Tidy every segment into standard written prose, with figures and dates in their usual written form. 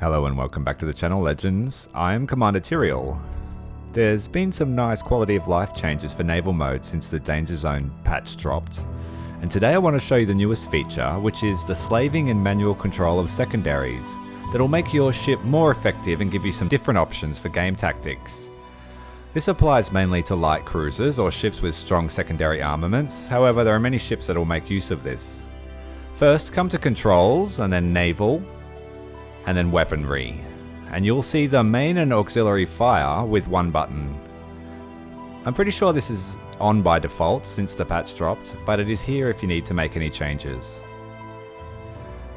Hello and welcome back to the channel, Legends. I'm Commander Tyrael. There's been some nice quality of life changes for naval mode since the Danger Zone patch dropped. And today I want to show you the newest feature, which is the slaving and manual control of secondaries. That'll make your ship more effective and give you some different options for game tactics. This applies mainly to light cruisers or ships with strong secondary armaments, however there are many ships that will make use of this. First, come to controls, and then naval, and then weaponry, and you'll see the main and auxiliary fire with one button. I'm pretty sure this is on by default since the patch dropped, but it is here if you need to make any changes.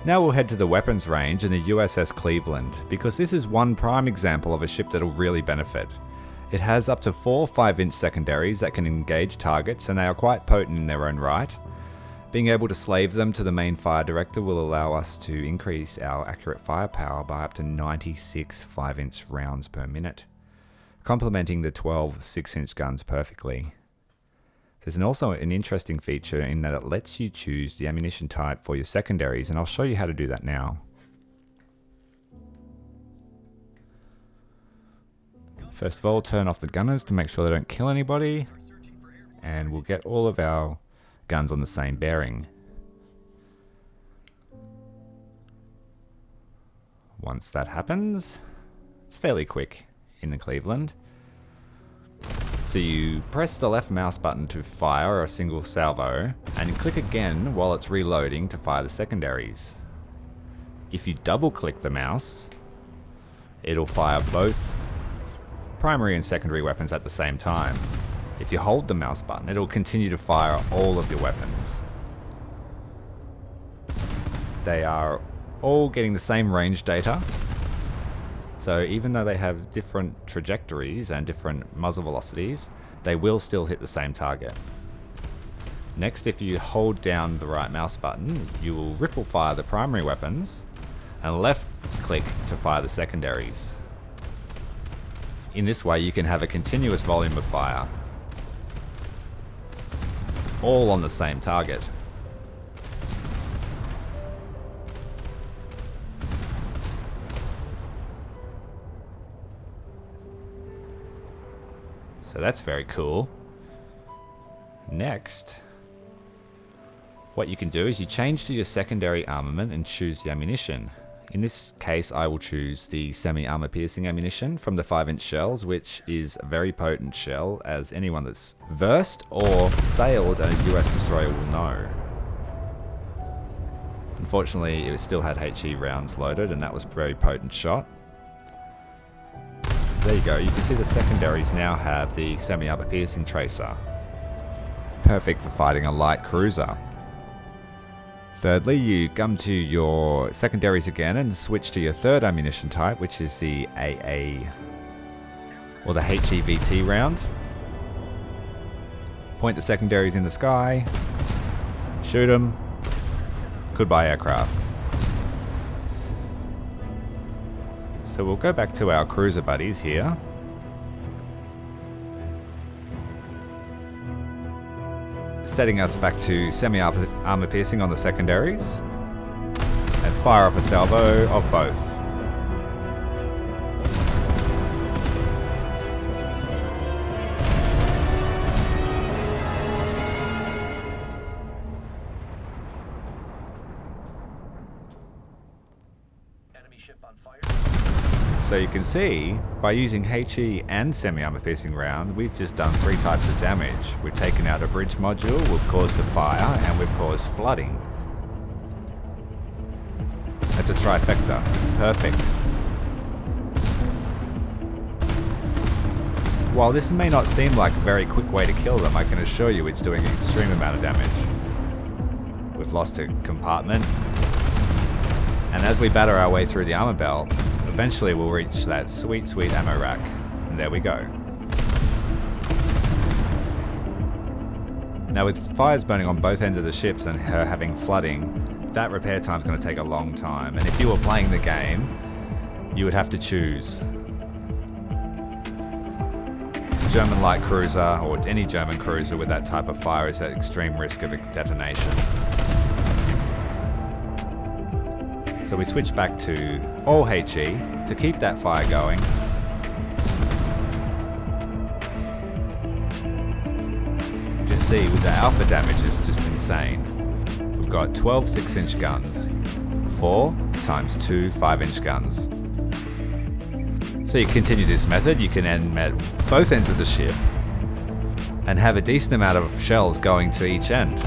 Now we'll head to the weapons range in the USS Cleveland, because this is one prime example of a ship that'll really benefit. It has up to 4 5-inch secondaries that can engage targets, and they are quite potent in their own right. Being able to slave them to the main fire director will allow us to increase our accurate firepower by up to 96 5-inch rounds per minute, complementing the 12 6-inch guns perfectly. There's also an interesting feature in that it lets you choose the ammunition type for your secondaries, and I'll show you how to do that now. First of all, turn off the gunners to make sure they don't kill anybody, and we'll get all of our guns on the same bearing. Once that happens, it's fairly quick in the Cleveland. So you press the left mouse button to fire a single salvo, and click again while it's reloading to fire the secondaries. If you double click the mouse, it'll fire both primary and secondary weapons at the same time. If you hold the mouse button, it'll continue to fire all of your weapons. They are all getting the same range data, so even though they have different trajectories and different muzzle velocities, they will still hit the same target. Next, if you hold down the right mouse button, you will ripple fire the primary weapons and left click to fire the secondaries. In this way, you can have a continuous volume of fire, all on the same target. So that's very cool. Next, what you can do is you change to your secondary armament and choose the ammunition. In this case, I will choose the semi-armor piercing ammunition from the 5-inch shells, which is a very potent shell, as anyone that's versed or sailed a US destroyer will know. Unfortunately, it still had HE rounds loaded, and that was a very potent shot. There you go, you can see the secondaries now have the semi-armor piercing tracer. Perfect for fighting a light cruiser. Thirdly, you come to your secondaries again and switch to your third ammunition type, which is the AA, or the HEVT round. Point the secondaries in the sky, shoot them, goodbye aircraft. So we'll go back to our cruiser buddies here. Setting us back to semi-armor piercing on the secondaries, and fire off a salvo of both. Enemy ship on fire. So you can see, by using HE and semi-armor piercing round, we've just done 3 types of damage. We've taken out a bridge module, we've caused a fire, and we've caused flooding. That's a trifecta. Perfect. While this may not seem like a very quick way to kill them, I can assure you it's doing an extreme amount of damage. We've lost a compartment, and as we batter our way through the armor belt, eventually we'll reach that sweet, sweet ammo rack. And there we go. Now with fires burning on both ends of the ships and her having flooding, that repair time's going to take a long time. And if you were playing the game, you would have to choose German light cruiser or any German cruiser with that type of fire is at extreme risk of detonation. So we switch back to all HE to keep that fire going. You just see with the alpha damage is just insane. We've got 12 6-inch guns, 4 times 2 5-inch guns. So you continue this method, you can aim at both ends of the ship and have a decent amount of shells going to each end.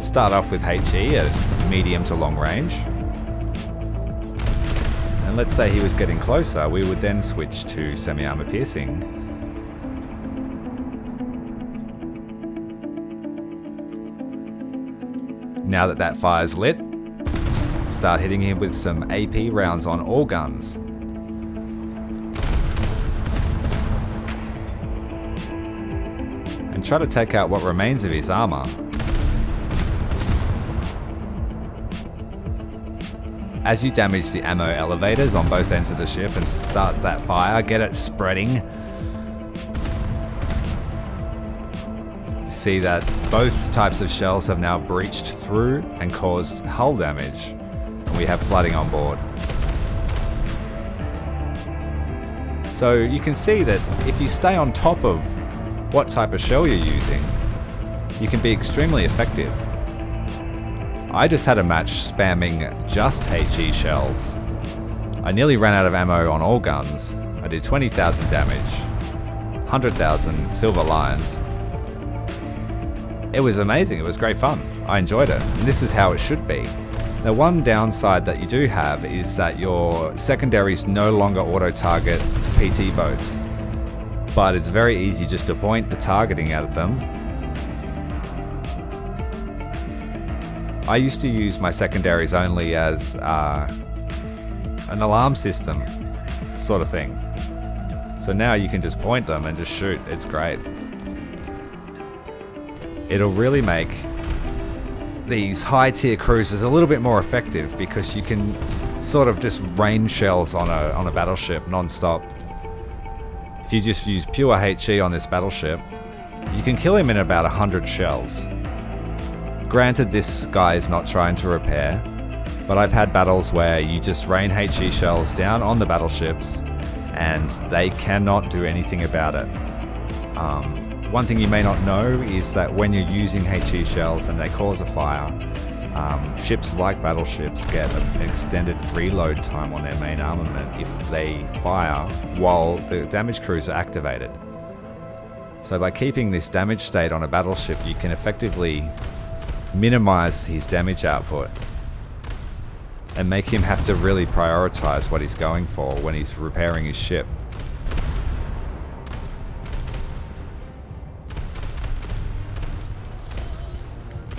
Start off with HE at medium to long range. And let's say he was getting closer, we would then switch to semi-armor piercing. Now that that fire's lit, start hitting him with some AP rounds on all guns. And try to take out what remains of his armor. As you damage the ammo elevators on both ends of the ship and start that fire, get it spreading. You see that both types of shells have now breached through and caused hull damage. And we have flooding on board. So you can see that if you stay on top of what type of shell you're using, you can be extremely effective. I just had a match spamming just HE shells. I nearly ran out of ammo on all guns. I did 20,000 damage, 100,000 silver lions. It was amazing, it was great fun. I enjoyed it, and this is how it should be. The one downside that you do have is that your secondaries no longer auto-target PT boats, but it's very easy just to point the targeting at them. I used to use my secondaries only as an alarm system sort of thing. So now you can just point them and just shoot. It's great. It'll really make these high tier cruisers a little bit more effective because you can sort of just rain shells on a battleship non-stop. If you just use pure HE on this battleship, you can kill him in about 100 shells. Granted, this guy is not trying to repair, but I've had battles where you just rain HE shells down on the battleships and they cannot do anything about it. One thing you may not know is that when you're using HE shells and they cause a fire, ships like battleships get an extended reload time on their main armament if they fire while the damage crews are activated. So by keeping this damage state on a battleship, you can effectively minimize his damage output and make him have to really prioritize what he's going for when he's repairing his ship.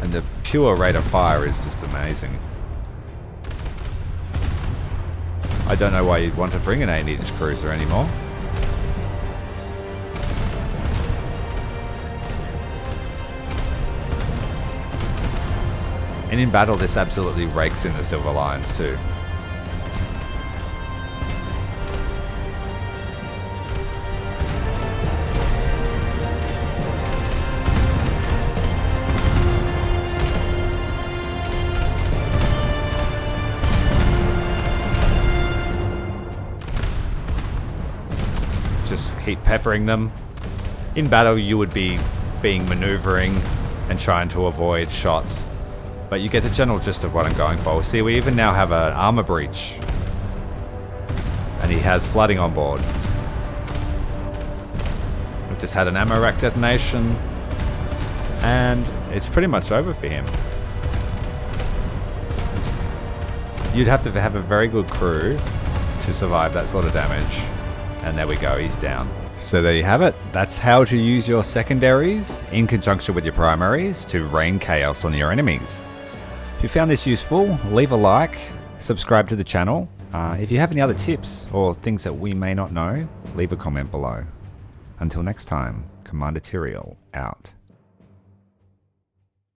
And the pure rate of fire is just amazing. I don't know why you'd want to bring an 8-inch cruiser anymore. And in battle, this absolutely rakes in the silver lions too. Just keep peppering them. In battle, you would be maneuvering and trying to avoid shots. But you get the general gist of what I'm going for. See, we even now have an armor breach. And he has flooding on board. We've just had an ammo rack detonation. And it's pretty much over for him. You'd have to have a very good crew to survive that sort of damage. And there we go, he's down. So there you have it. That's how to use your secondaries in conjunction with your primaries to rain chaos on your enemies. If you found this useful, leave a like, subscribe to the channel. If you have any other tips or things that we may not know, leave a comment below. Until next time, Commander Tyrael out.